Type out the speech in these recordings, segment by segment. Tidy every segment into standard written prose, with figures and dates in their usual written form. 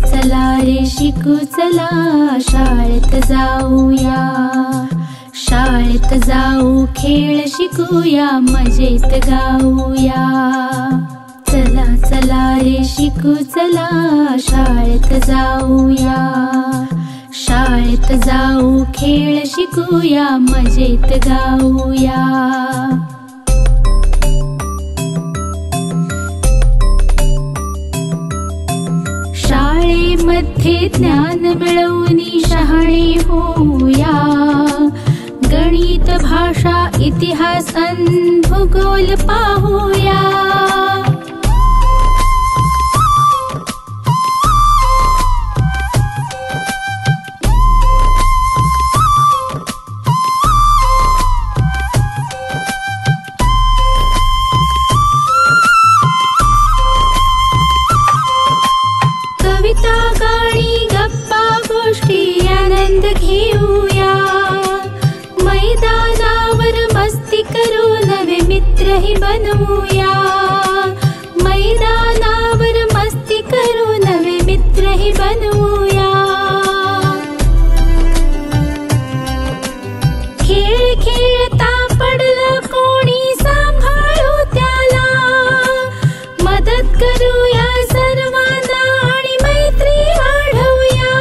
चला रे शिकू चला, शाळेत जाऊया, शाळेत जाऊ खेळ शिकूया, मजेत गाऊया। चला चला रे शिकू चला, शाळेत जाऊया, शाळेत जाऊ खेळ शिकूया, मजेत गाऊया। शाळेमध्ये ज्ञान मिळवून शहाणे होऊया, गणित भाषा इतिहास अन भूगोल पाहूया। कविता गाणी गप्पा गोष्टी आनंद घेऊया, मैदानावर मस्ती करू नवे मित्रही बनवूया, मैदानावर मस्ती करू नवे मित्रही बनवूया। खेळ खेळता पडलं कोणी सांभाळू त्याला, मदत करूया सर्वांना आणि मैत्री वाढवूया।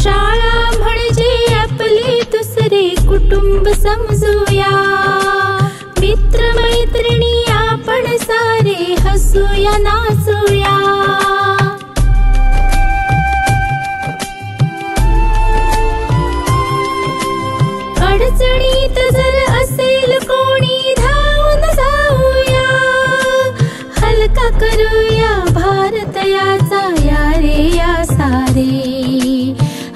शाळा म्हणजे आपले दुसरे कुटुंब समजूया, मित्र मैत्रिणी आपण सारे हसूया नाचूया। अडचणीत जर असेल कोणी धावून जाऊया, हलका करूया भारत याचा या रे या सारे,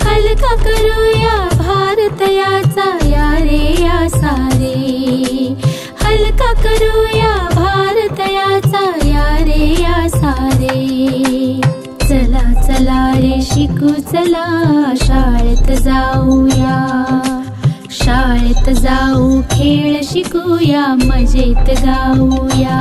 हलका करूया भारत याचा या रे या सारे, हलका करूया भारत याचा या रे या सारे। चला चला रे शिकू चला, शाळेत जाऊया, शाळेत जाऊ खेळ शिकूया, मजेत गाऊया।